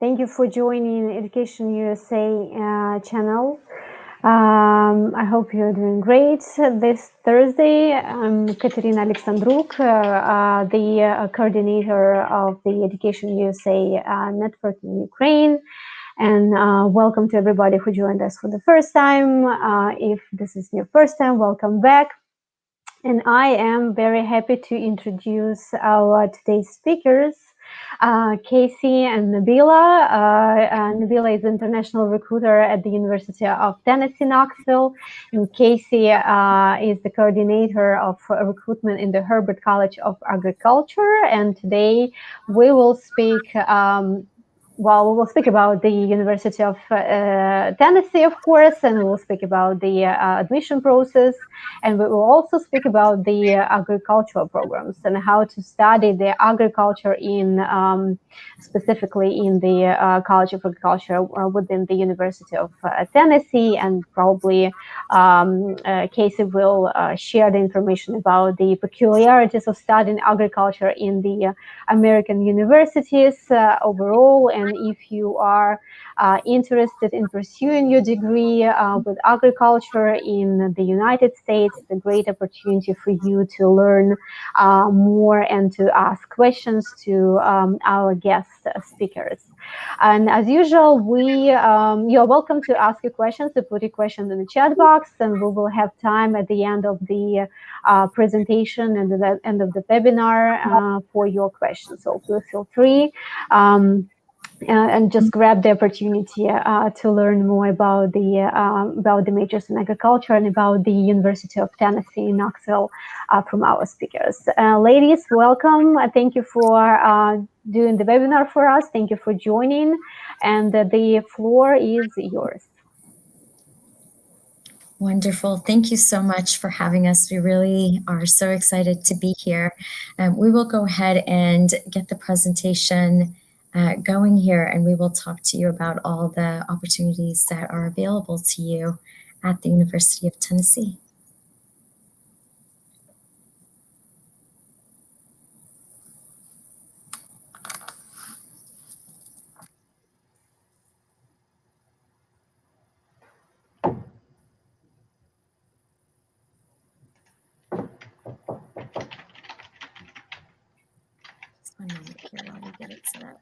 Thank you for joining Education USA channel. I hope you're doing great. This Thursday, I'm Katerina Alexandruk, the coordinator of the Education USA network in Ukraine. And welcome to everybody who joined us for the first time. If this is your first time, welcome back. And I am very happy to introduce our today's speakers, Casey and Nabila. Nabila is an international recruiter at the University of Tennessee, Knoxville, and Casey is the coordinator of recruitment in the Herbert College of Agriculture. And today we will speak we will speak about the University of Tennessee, of course, and we will speak about the admission process, and we will also speak about the agricultural programs and how to study the agriculture in specifically in the College of Agriculture within the University of Tennessee, and probably Casey will share the information about the peculiarities of studying agriculture in the American universities overall. And if you are interested in pursuing your degree with agriculture in the United States, it's a great opportunity for you to learn more and to ask questions to our guest speakers. And as usual, you're welcome to ask your questions, to put your questions in the chat box, and we will have time at the end of the presentation and the end of the webinar for your questions. So please feel free and just grab the opportunity to learn more about the majors in agriculture and about the University of Tennessee in Knoxville from our speakers. Ladies, welcome. Thank you for doing the webinar for us. Thank you for joining, and the floor is yours. Wonderful. Thank you so much for having us. We really are so excited to be here. We will go ahead and get the presentation going here, and we will talk to you about all the opportunities that are available to you at the University of Tennessee. Just one moment here while we get it set up.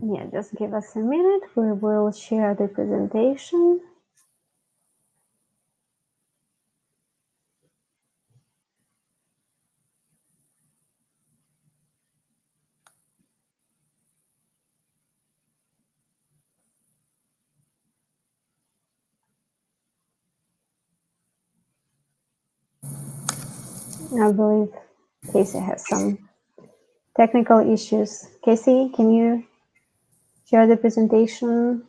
Yeah, just give us a minute. We will share the presentation. I believe Casey has some technical issues. Casey, can you share the presentation?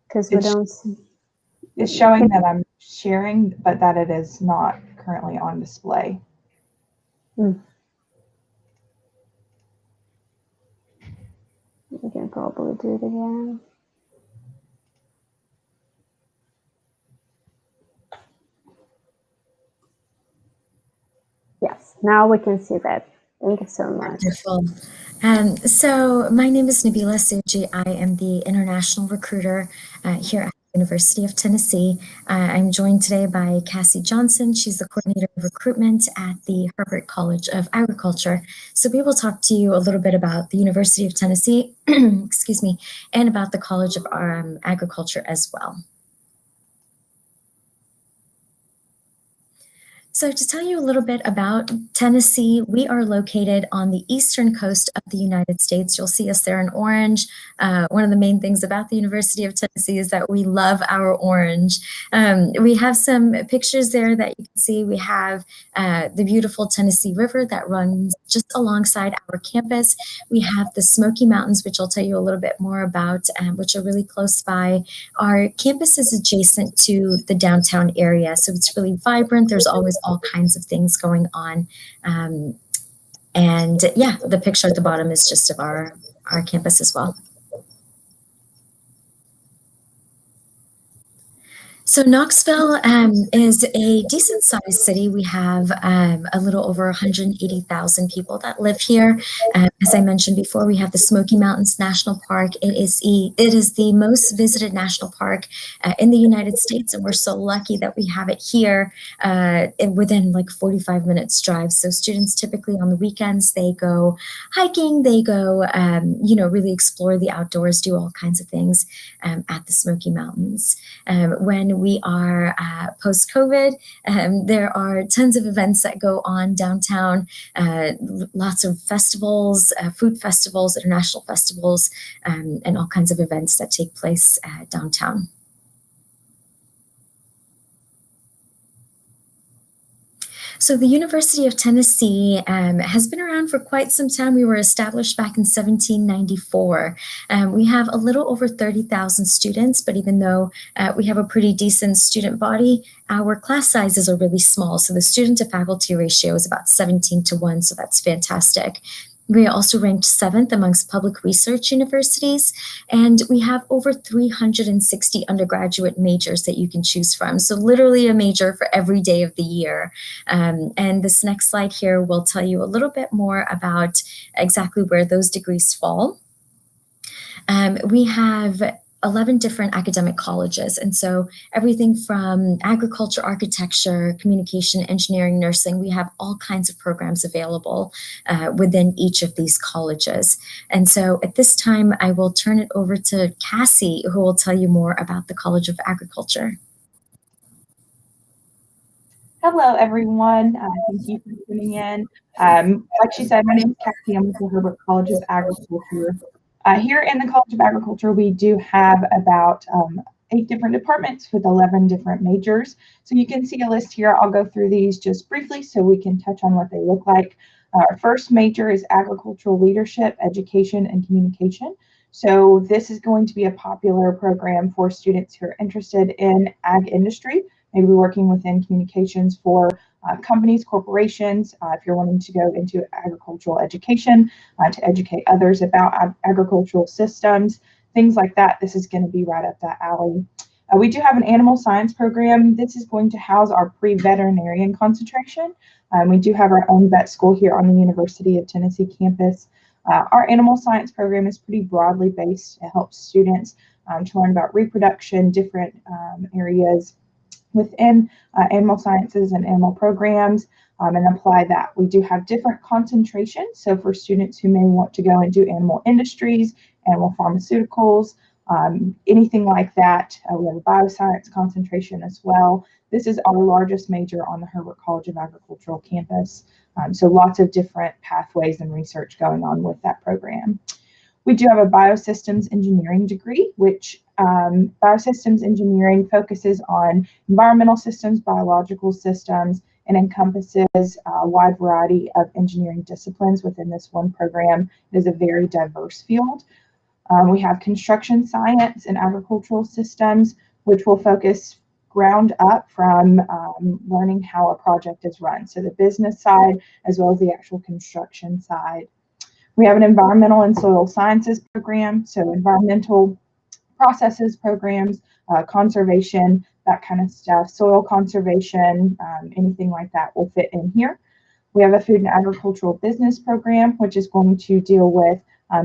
Because we don't see. It's showing that I'm sharing, but that it is not currently on display. We can probably do it again. Yes, now we can see that. Thank you so much. Wonderful. So my name is Nabila Siwji. I am the international recruiter here at the University of Tennessee. I'm joined today by Cassie Johnson. She's the coordinator of recruitment at the Herbert College of Agriculture. So we will talk to you a little bit about the University of Tennessee, excuse me, and about the College of Agriculture as well. So to tell you a little bit about Tennessee, we are located on the eastern coast of the United States. You'll see us there in orange. One of the main things about the University of Tennessee is that we love our orange. We have some pictures there that you can see. We have the beautiful Tennessee River that runs just alongside our campus. We have the Smoky Mountains, which I'll tell you a little bit more about, which are really close by. Our campus is adjacent to the downtown area, so it's really vibrant. There's always all kinds of things going on. And yeah, the picture at the bottom is just of our campus as well. So Knoxville is a decent sized city. We have a little over 180,000 people that live here. As I mentioned before, we have the Smoky Mountains National Park. It is the most visited national park in the United States, and we're so lucky that we have it here within like 45 minutes drive. So students typically on the weekends, they go hiking, they go, really explore the outdoors, do all kinds of things at the Smoky Mountains. When we are post-COVID, there are tons of events that go on downtown, lots of festivals, food festivals, international festivals, and all kinds of events that take place downtown. So the University of Tennessee has been around for quite some time. We were established back in 1794. We have a little over 30,000 students, but even though we have a pretty decent student body, our class sizes are really small. So the student to faculty ratio is about 17:1, so that's fantastic. We are also ranked 7th amongst public research universities, and we have over 360 undergraduate majors that you can choose from. So literally a major for every day of the year. And this next slide here will tell you a little bit more about exactly where those degrees fall. We have 11 different academic colleges. And so everything from agriculture, architecture, communication, engineering, nursing, we have all kinds of programs available within each of these colleges. And so at this time, I will turn it over to Cassie, who will tell you more about the College of Agriculture. Hello, everyone. Thank you for tuning in. Like she said, my name is Cassie. I'm with the Herbert College of Agriculture. Here in the College of Agriculture, we do have about 8 different departments with 11 different majors. So you can see a list here. I'll go through these just briefly so we can touch on what they look like. Our first major is Agricultural Leadership, Education, and Communication. So this is going to be a popular program for students who are interested in ag industry, maybe working within communications for companies, corporations, if you're wanting to go into agricultural education, to educate others about agricultural systems, things like that. This is going to be right up that alley. We do have an animal science program. This is going to house our pre-veterinarian concentration. We do have our own vet school here on the University of Tennessee campus. Our animal science program is pretty broadly based. It helps students to learn about reproduction, different areas within animal sciences and animal programs, and apply that. We do have different concentrations. So for students who may want to go and do animal industries, animal pharmaceuticals, anything like that, we have a bioscience concentration as well. This is our largest major on the Herbert College of Agricultural campus. So lots of different pathways and research going on with that program. We do have a Biosystems engineering degree, which Biosystems engineering focuses on environmental systems, biological systems, and encompasses a wide variety of engineering disciplines within this one program. It is a very diverse field. We have construction science and agricultural systems, which will focus ground up from learning how a project is run. So the business side, as well as the actual construction side. We have an environmental and soil sciences program, so environmental processes programs, conservation, that kind of stuff, soil conservation, anything like that will fit in here. We have a food and agricultural business program, which is going to deal with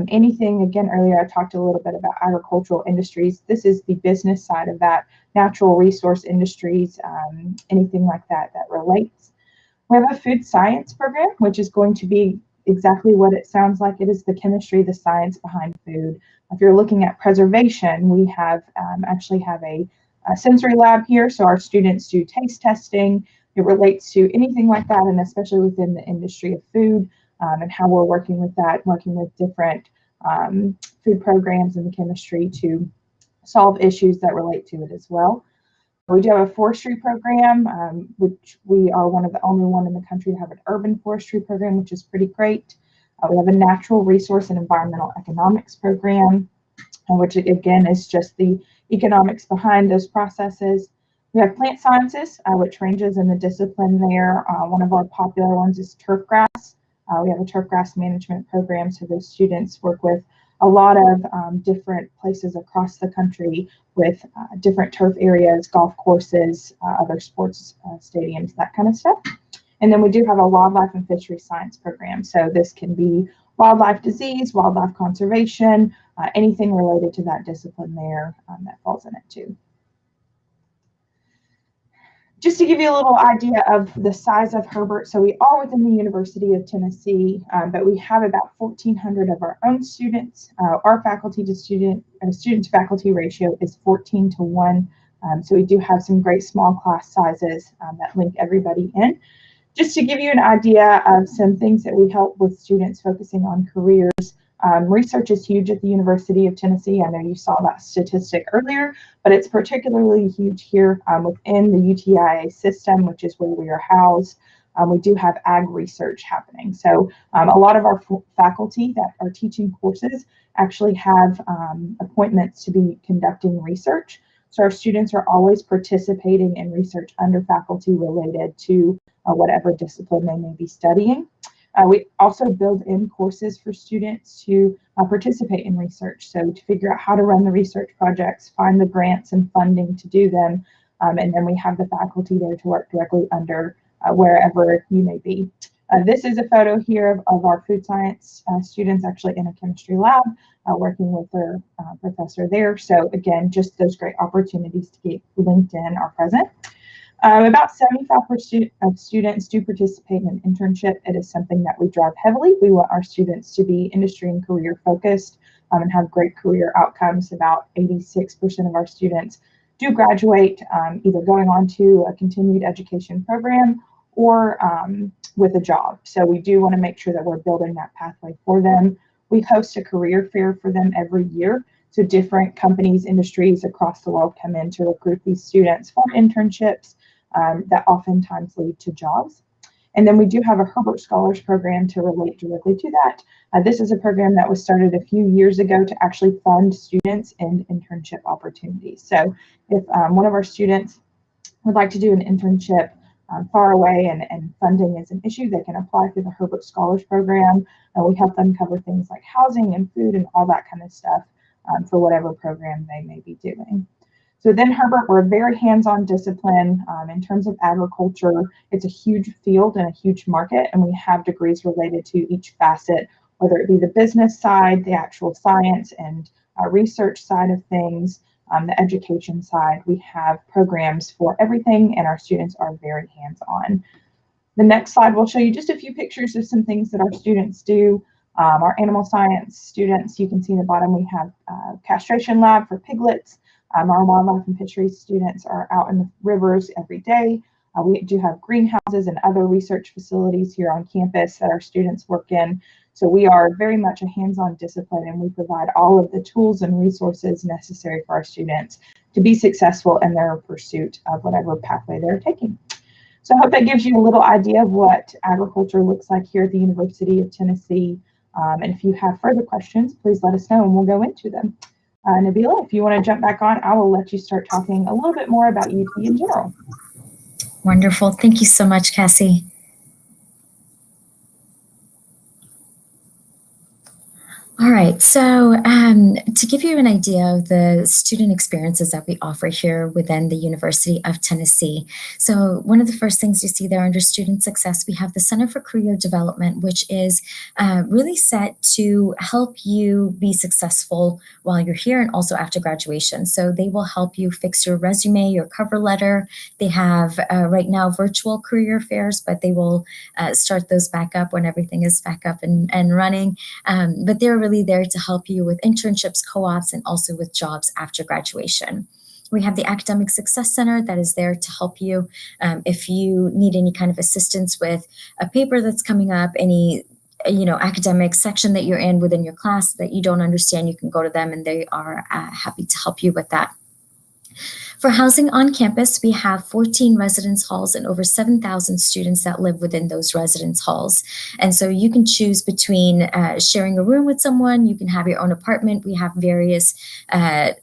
anything. Again, earlier I talked a little bit about agricultural industries. This is the business side of that, natural resource industries, anything like that that relates. We have a food science program, which is going to be exactly what it sounds like. It is the chemistry, the science behind food. If you're looking at preservation, we have actually have a sensory lab here. So our students do taste testing, it relates to anything like that, and especially within the industry of food, and how we're working with that, working with different food programs and the chemistry to solve issues that relate to it as well. We do have a forestry program, which we are one of the only one in the country to have an urban forestry program, which is pretty great. We have a natural resource and environmental economics program, which again is just the economics behind those processes. We have plant sciences, which ranges in the discipline there. One of our popular ones is turf grass. We have a turf grass management program, so those students work with a lot of different places across the country with different turf areas, golf courses, other sports stadiums, that kind of stuff. And then we do have a wildlife and fishery science program. So this can be wildlife disease, wildlife conservation, anything related to that discipline there that falls in it too. Just to give you a little idea of the size of Herbert, so we are within the University of Tennessee, but we have about 1,400 of our own students. Our faculty to student to faculty ratio is 14 to 1. So we do have some great small class sizes that link everybody in. Just to give you an idea of some things that we help with students focusing on careers. Research is huge at the University of Tennessee. I know you saw that statistic earlier, but it's particularly huge here within the UTIA system, which is where we are housed. We do have ag research happening. So a lot of our faculty that are teaching courses actually have appointments to be conducting research. So our students are always participating in research under faculty related to whatever discipline they may be studying. We also build in courses for students to participate in research. So to figure out how to run the research projects, find the grants and funding to do them. And then we have the faculty there to work directly under wherever you may be. This is a photo here of our food science students actually in a chemistry lab working with their professor there. So again, just those great opportunities to get linked in are present. About 75% of students do participate in an internship. It is something that we drive heavily. We want our students to be industry and career focused and have great career outcomes. About 86% of our students do graduate, either going on to a continued education program or with a job. So we do want to make sure that we're building that pathway for them. We host a career fair for them every year. So different companies, industries across the world come in to recruit these students for internships that oftentimes lead to jobs. And then we do have a Herbert Scholars Program to relate directly to that. This is a program that was started a few years ago to actually fund students in internship opportunities. So if one of our students would like to do an internship far away and funding is an issue, they can apply through the Herbert Scholars Program. We help them cover things like housing and food and all that kind of stuff for whatever program they may be doing. So then Herbert, we're a very hands-on discipline. In terms of agriculture, it's a huge field and a huge market, and we have degrees related to each facet, whether it be the business side, the actual science and research side of things, the education side. We have programs for everything, and our students are very hands-on. The next slide will show you just a few pictures of some things that our students do. Our animal science students, you can see in the bottom, we have a castration lab for piglets. Our wildlife and fisheries students are out in the rivers every day. We do have greenhouses and other research facilities here on campus that our students work in. So we are very much a hands-on discipline, and we provide all of the tools and resources necessary for our students to be successful in their pursuit of whatever pathway they're taking. So I hope that gives you a little idea of what agriculture looks like here at the University of Tennessee. And if you have further questions, please let us know and we'll go into them. Nabila, if you want to jump back on, I will let you start talking a little bit more about UT in general. Wonderful. Thank you so much, Cassie. All right, so to give you an idea of the student experiences that we offer here within the University of Tennessee. So one of the first things you see there under student success, we have the Center for Career Development, which is really set to help you be successful while you're here and also after graduation. So they will help you fix your resume, your cover letter. They have right now virtual career fairs, but they will start those back up when everything is back up and running. But they're really there to help you with internships, co-ops, and also with jobs after graduation. We have the Academic Success Center that is there to help you if you need any kind of assistance with a paper that's coming up, any academic section that you're in within your class that you don't understand, you can go to them and they are happy to help you with that. For housing on campus, we have 14 residence halls and over 7,000 students that live within those residence halls. And so you can choose between sharing a room with someone, you can have your own apartment. We have various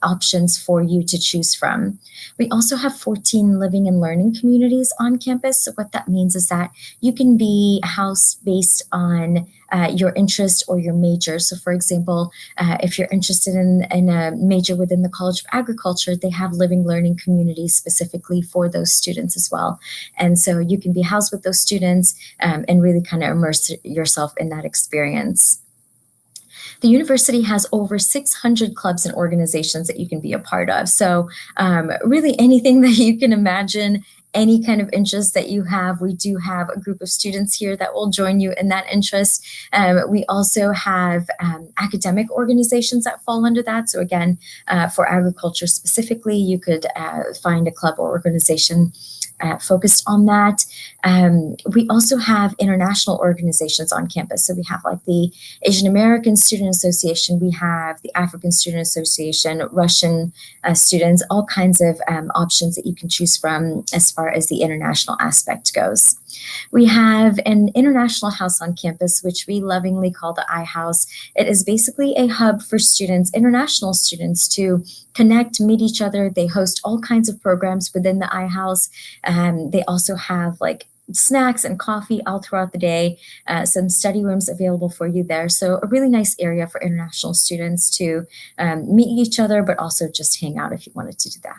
options for you to choose from. We also have 14 living and learning communities on campus. So what that means is that you can be housed based on your interest or your major. So for example, if you're interested in a major within the College of Agriculture, they have living learning communities specifically for those students as well. And so you can be housed with those students and really kind of immerse yourself in that experience. The university has over 600 clubs and organizations that you can be a part of. So really anything that you can imagine, any kind of interest that you have, we do have a group of students here that will join you in that interest. We also have academic organizations that fall under that. So again, for agriculture specifically, you could find a club or organization focused on that. We also have international organizations on campus. So we have like the Asian American Student Association, we have the African Student Association, Russian students, all kinds of options that you can choose from as far as the international aspect goes. We have an international house on campus, which we lovingly call the iHouse. It is basically a hub for students, international students, to connect, meet each other. They host all kinds of programs within the iHouse. They also have like snacks and coffee all throughout the day, some study rooms available for you there. So a really nice area for international students to meet each other, but also just hang out if you wanted to do that.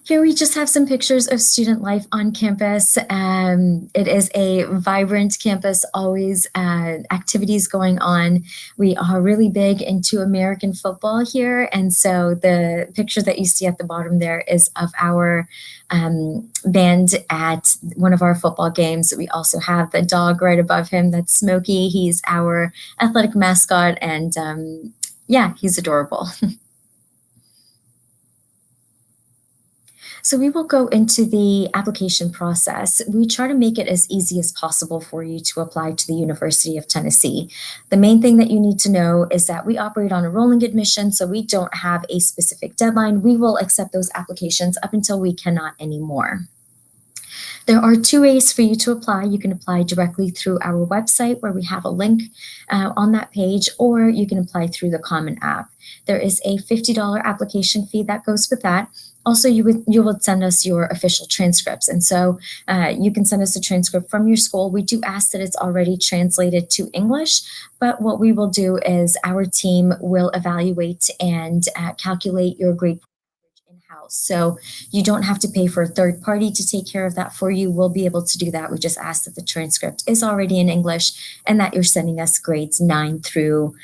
Here we just have some pictures of student life on campus. It is a vibrant campus, always activities going on. We are really big into American football here. And so the picture that you see at the bottom there is of our band at one of our football games. We also have the dog right above him, that's Smokey. He's our athletic mascot, and yeah, he's adorable. So we will go into the application process. We try to make it as easy as possible for you to apply to the University of Tennessee. The main thing that you need to know is that we operate on a rolling admission, so we don't have a specific deadline. We will accept those applications up until we cannot anymore. There are two ways for you to apply. You can apply directly through our website where we have a link on that page, or you can apply through the Common App. There is a $50 application fee that goes with that. Also, you would send us your official transcripts. And so you can send us a transcript from your school. We do ask that it's already translated to English, but what we will do is our team will evaluate and calculate your grade in-house. So you don't have to pay for a third party to take care of that for you. We'll be able to do that. We just ask that the transcript is already in English and that you're sending us grades 9 through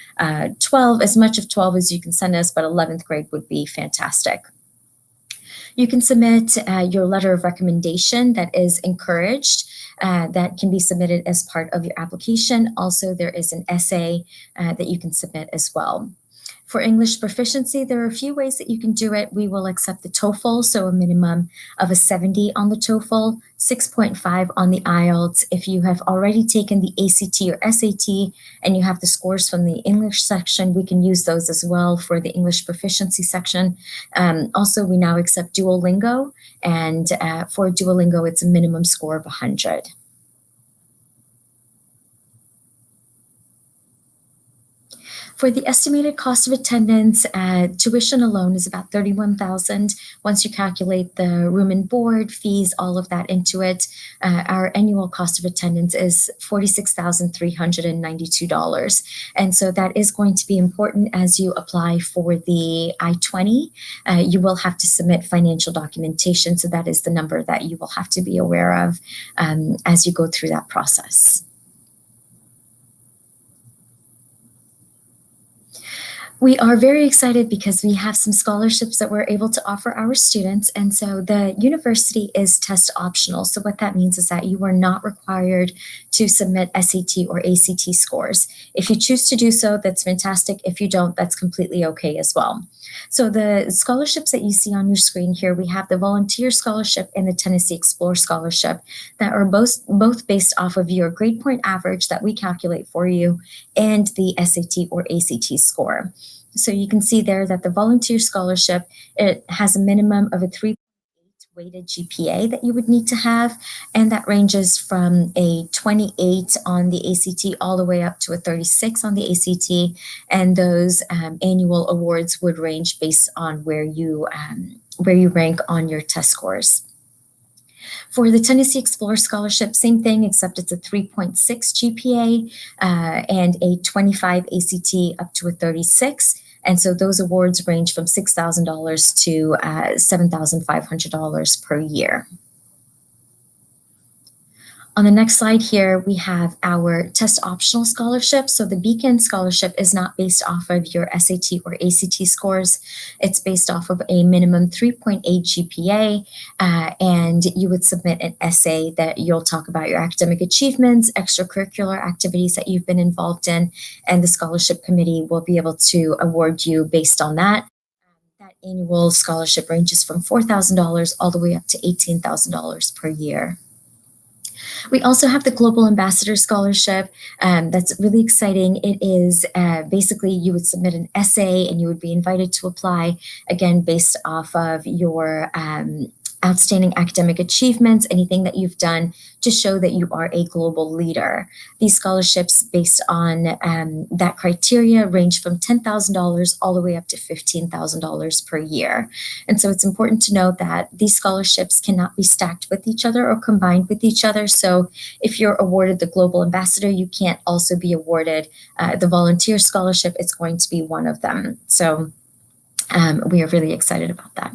12, as much of 12 as you can send us, but 11th grade would be fantastic. You can submit your letter of recommendation that is encouraged. That can be submitted as part of your application. Also, there is an essay that you can submit as well. For English proficiency, there are a few ways that you can do it. We will accept the TOEFL, so a minimum of a 70 on the TOEFL, 6.5 on the IELTS. If you have already taken the ACT or SAT and you have the scores from the English section, we can use those as well for the English proficiency section. Also, we now accept Duolingo, and for Duolingo, it's a minimum score of 100. For the estimated cost of attendance, tuition alone is about $31,000. Once you calculate the room and board, fees, all of that into it, our annual cost of attendance is $46,392. And so that is going to be important as you apply for the I-20. You will have to submit financial documentation. So that is the number that you will have to be aware of as you go through that process. We are very excited because we have some scholarships that we're able to offer our students. And so the university is test optional. So what that means is that you are not required to submit SAT or ACT scores. If you choose to do so, that's fantastic. If you don't, that's completely okay as well. So the scholarships that you see on your screen here, we have the Volunteer Scholarship and the Tennessee Explore Scholarship that are both based off of your grade point average that we calculate for you and the SAT or ACT score. So you can see there that the Volunteer Scholarship, it has a minimum of a 3.8 weighted GPA that you would need to have, and that ranges from a 28 on the ACT all the way up to a 36 on the ACT, and those annual awards would range based on where you rank on your test scores. For the Tennessee Explorer Scholarship, same thing, except it's a 3.6 GPA and a 25 ACT up to a 36. And so those awards range from $6,000 to $7,500 per year. On the next slide here, we have our test optional scholarship. So the Beacon Scholarship is not based off of your SAT or ACT scores. It's based off of a minimum 3.8 GPA, and you would submit an essay that you'll talk about your academic achievements, extracurricular activities that you've been involved in, and the scholarship committee will be able to award you based on that. That annual scholarship ranges from $4,000 all the way up to $18,000 per year. We also have the Global Ambassador Scholarship. That's really exciting. It is basically you would submit an essay and you would be invited to apply, again, based off of your outstanding academic achievements, anything that you've done to show that you are a global leader. These scholarships based on that criteria range from $10,000 all the way up to $15,000 per year. And so it's important to note that these scholarships cannot be stacked with each other or combined with each other. So if you're awarded the Global Ambassador, you can't also be awarded the Volunteer Scholarship. It's going to be one of them. So we are really excited about that.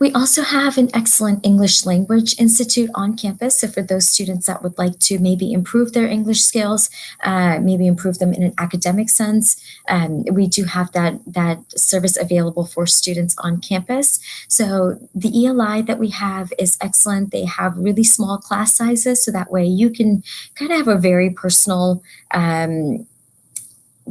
We also have an excellent English Language Institute on campus. So for those students that would like to maybe improve their English skills, maybe improve them in an academic sense, we do have that service available for students on campus. So the ELI that we have is excellent. They have really small class sizes, so that way you can kind of have a very personal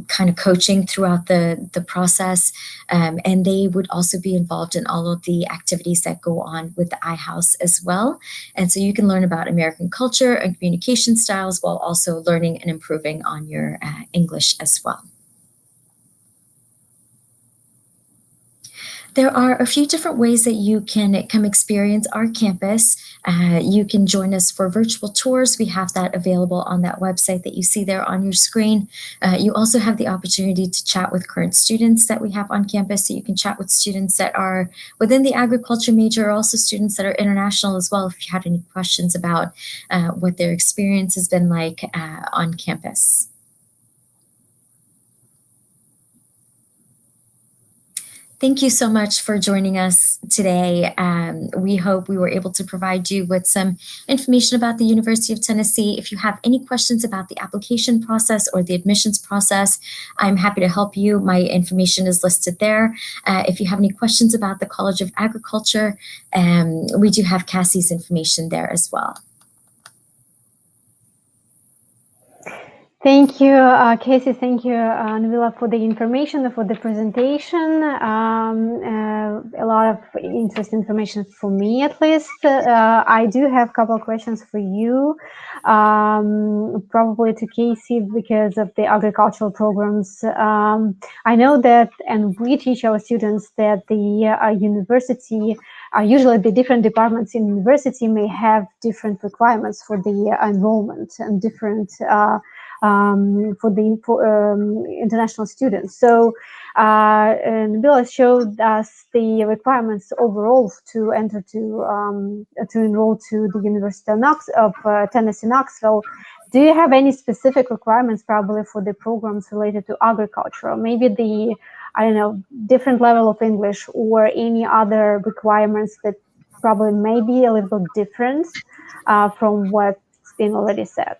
kind of coaching throughout the process. And they would also be involved in all of the activities that go on with the iHouse as well. And so you can learn about American culture and communication styles while also learning and improving on your English as well. There are a few different ways that you can come experience our campus. You can join us for virtual tours. We have that available on that website that you see there on your screen. You also have the opportunity to chat with current students that we have on campus. So you can chat with students that are within the agriculture major, also students that are international as well, if you had any questions about what their experience has been like on campus. Thank you so much for joining us today. We hope we were able to provide you with some information about the University of Tennessee. If you have any questions about the application process or the admissions process, I'm happy to help you. My information is listed there. If you have any questions about the College of Agriculture, we do have Cassie's information there as well. Thank you, Casey. Thank you, Nabila, for the information, for the presentation. A lot of interesting information for me, at least. I do have a couple of questions for you, probably to Casey because of the agricultural programs. I know that, and we teach our students that the university, usually the different departments in university may have different requirements for the enrollment and different for the international students. So Nabila showed us the requirements overall to enter to enroll to the University of Tennessee, Knoxville. Do you have any specific requirements probably for the programs related to agriculture, or maybe the, I don't know, different level of English or any other requirements that probably may be a little bit different from what's been already said?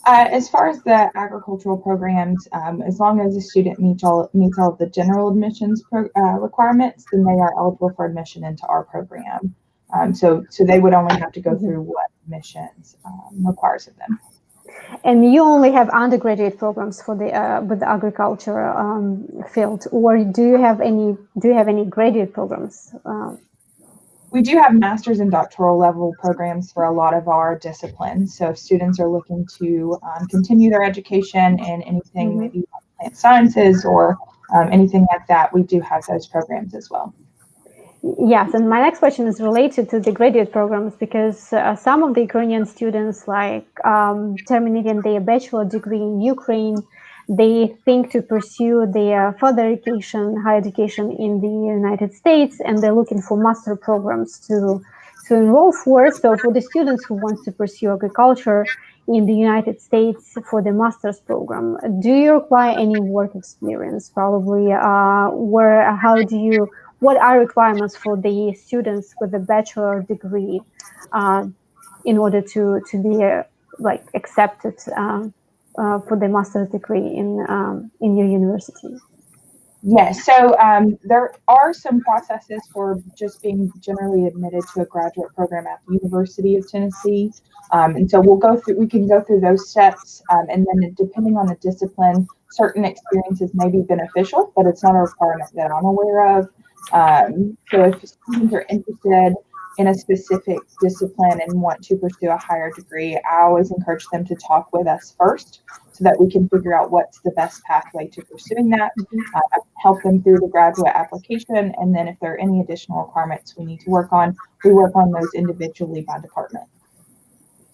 As far as the agricultural programs, as long as a student meets all of the general admissions requirements, then they are eligible for admission into our program. So they would only have to go through what admissions requires of them. And you only have undergraduate programs for the with the agriculture field, or do you have any graduate programs? We do have master's and doctoral level programs for a lot of our disciplines. So if students are looking to continue their education in anything, maybe like plant sciences or anything like that, we do have those programs as well. Yes, and my next question is related to the graduate programs, because some of the Ukrainian students, like terminating their bachelor degree in Ukraine, they think to pursue their further education, higher education in the United States, and they're looking for master programs to enroll for. So for the students who want to pursue agriculture in the United States for the master's program, do you require any work experience? Probably, what are requirements for the students with a bachelor degree in order to be like accepted for the master's degree in your university? Yes, so there are some processes for just being generally admitted to a graduate program at the University of Tennessee. And so we can go through those steps, and then depending on the discipline, certain experiences may be beneficial, but it's not a requirement that I'm aware of. So if students are interested in a specific discipline and want to pursue a higher degree, I always encourage them to talk with us first so that we can figure out what's the best pathway to pursuing that, help them through the graduate application, and then if there are any additional requirements we need to work on, we work on those individually by department.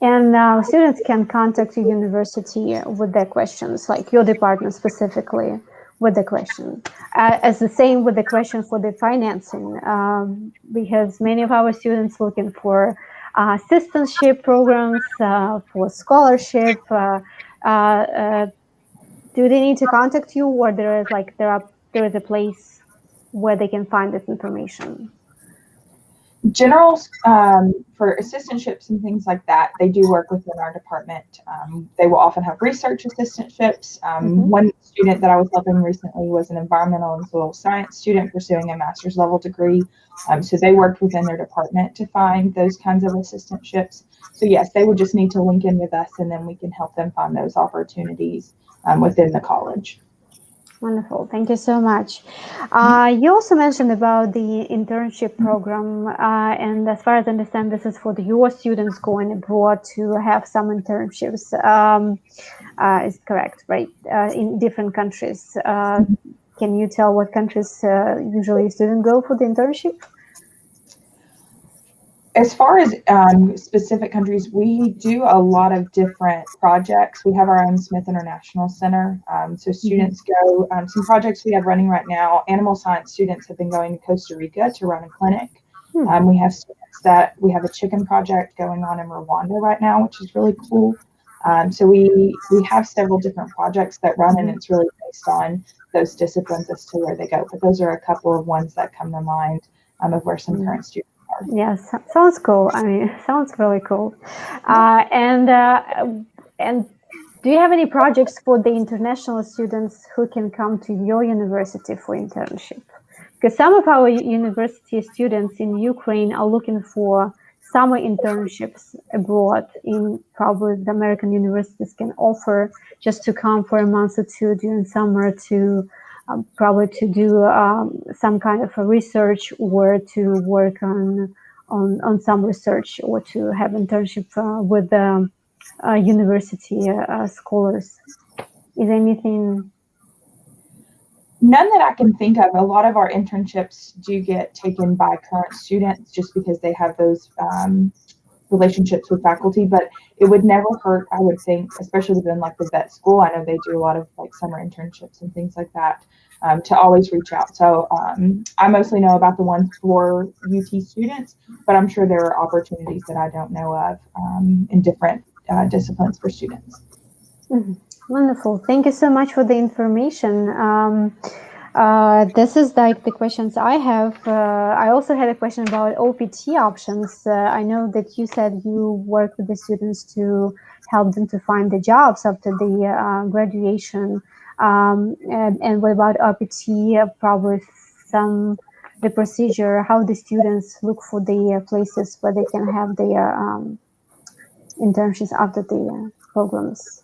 And students can contact your university with their questions, like your department specifically with the question. As the same with the question for the financing, because many of our students looking for assistantship programs, for scholarship. Do they need to contact you, or there is a place where they can find this information? General for assistantships and things like that, they do work within our department. They will often have research assistantships. One student that I was helping recently was an environmental and soil science student pursuing a master's level degree. So they worked within their department to find those kinds of assistantships. So yes, they would just need to link in with us, and then we can help them find those opportunities within the college. Wonderful. Thank you so much. You also mentioned about the internship program, and as far as I understand, this is for your students going abroad to have some internships. Is correct, right? In different countries. Can you tell what countries usually students go for the internship? As far as specific countries, we do a lot of different projects. We have our own Smith International Center. So students go, some projects we have running right now, animal science students have been going to Costa Rica to run a clinic. We have students we have a chicken project going on in Rwanda right now, which is really cool. So we have several different projects that run, and it's really based on those disciplines as to where they go. But those are a couple of ones that come to mind of where some current students. Yes, sounds cool. I mean, sounds really cool. And do you have any projects for the international students who can come to your university for internship? Because some of our university students in Ukraine are looking for summer internships abroad in probably the American universities can offer, just to come for a month or two during summer to probably to do some kind of a research, or to work on some research, or to have internship with the university scholars. Is anything? None that I can think of. A lot of our internships do get taken by current students just because they have those relationships with faculty, but it would never hurt, I would think, especially within like the vet school. I know they do a lot of like summer internships and things like that, to always reach out. So I mostly know about the ones for UT students, but I'm sure there are opportunities that I don't know of in different disciplines for students. Wonderful. Thank you so much for the information. This is like the questions I have. I also had a question about OPT options. I know that you said you work with the students to help them to find the jobs after the graduation. And what about OPT? Probably the procedure, how the students look for the places where they can have their internships after the programs.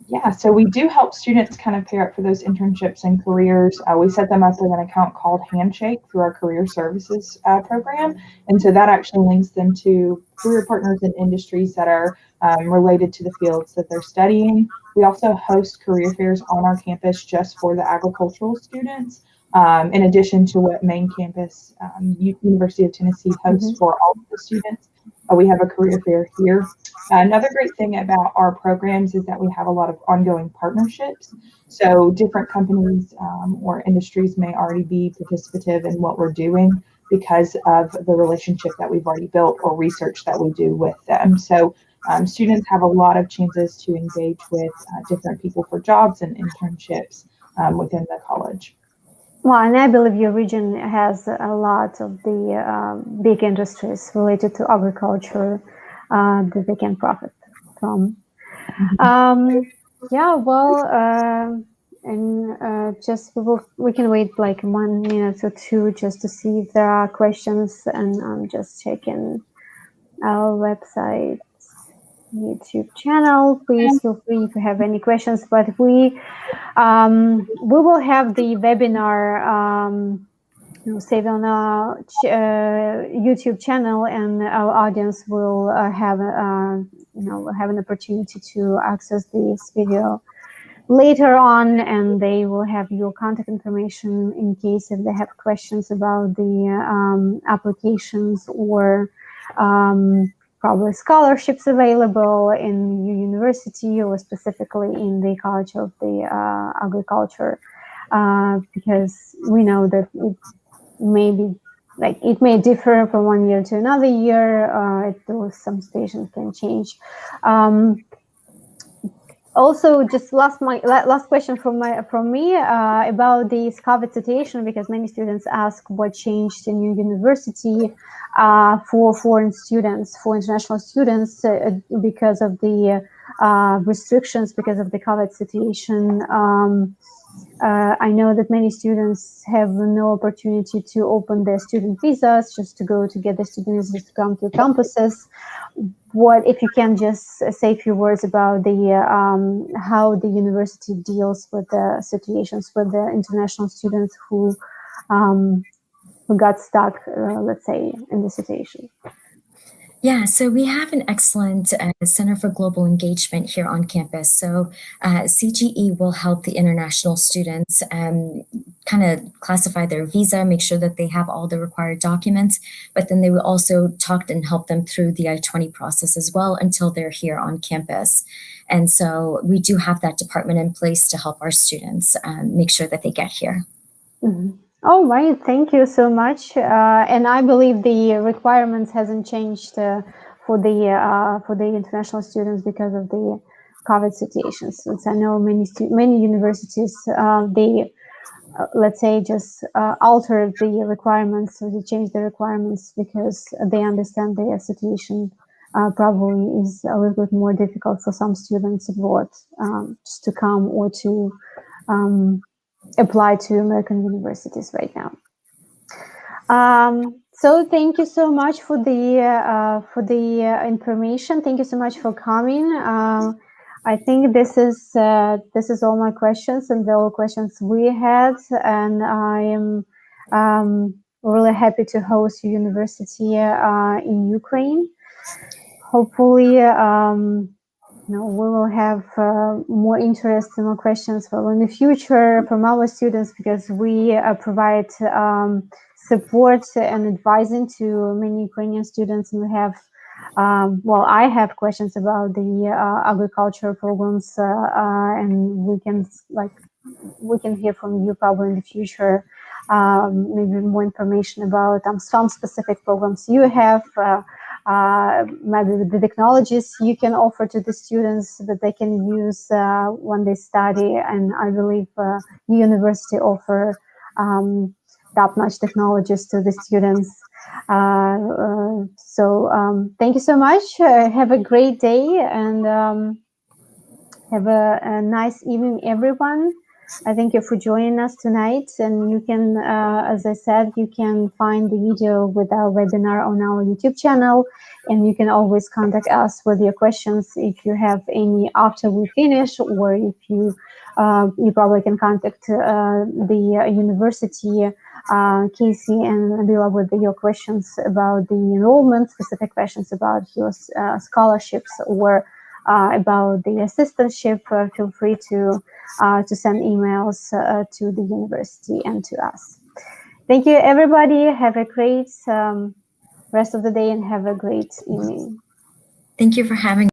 Yeah, so we do help students kind of pair up for those internships and careers. We set them up with an account called Handshake through our career services program. And so that actually links them to career partners in industries that are related to the fields that they're studying. We also host career fairs on our campus just for the agricultural students, in addition to what main campus, University of Tennessee hosts for all of the students. We have a career fair here. Another great thing about our programs is that we have a lot of ongoing partnerships. So different companies or industries may already be participative in what we're doing because of the relationship that we've already built or research that we do with them. So students have a lot of chances to engage with different people for jobs and internships within the college. Well, and I believe your region has a lot of the big industries related to agriculture that they can profit from. Yeah, well, and just we can wait like 1 minute or two just to see if there are questions, and I'm just checking our website, YouTube channel. Please feel free if you have any questions, but we will have the webinar saved on our YouTube channel, and our audience will have an opportunity to access this video later on, and they will have your contact information in case if they have questions about the applications or probably scholarships available in your university or specifically in the College of the Agriculture, because we know that it may differ from 1 year to another year. Some stations can change. Also, just last question from me about this COVID situation, because many students ask what changed in your university for foreign students, for international students, because of the restrictions, because of the COVID situation. I know that many students have no opportunity to open their student visas, just to go to get the student visas to come to campuses. What if you can just say a few words about the how the university deals with the situations with the international students who got stuck, let's say, in the situation? Yeah, so we have an excellent Center for Global Engagement here on campus. So CGE will help the international students kind of classify their visa, make sure that they have all the required documents, but then they will also talk and help them through the I-20 process as well until they're here on campus. And so we do have that department in place to help our students make sure that they get here. Mm-hmm. All right, thank you so much. And I believe the requirements hasn't changed for the international students because of the COVID situation. Since I know many universities they let's say just alter the requirements, or they change the requirements because they understand their situation probably is a little bit more difficult for some students abroad just to come or to apply to American universities right now. So thank you so much for the information. Thank you so much for coming. I think this is all my questions and all questions we had, and I am really happy to host your university in Ukraine. Hopefully, we will have more interest and more questions in the future from our students, because we provide support and advising to many Ukrainian students, and we have I have questions about the agriculture programs, and we can hear from you probably in the future, maybe more information about some specific programs you have. maybe the technologies you can offer to the students that they can use when they study. And I believe university offer top-notch technologies to the students. So thank you so much. Have a great day, and have a nice evening, everyone. I thank you for joining us tonight. And you can, as I said, you can find the video with our webinar on our YouTube channel. And you can always contact us with your questions if you have any after we finish, or if you probably can contact the university, Casey and Nabila, with your questions about the enrollment, specific questions about your scholarships, or about the assistantship. Feel free to send emails to the university and to us. Thank you, everybody. Have a great rest of the day, and have a great evening. Thank you for having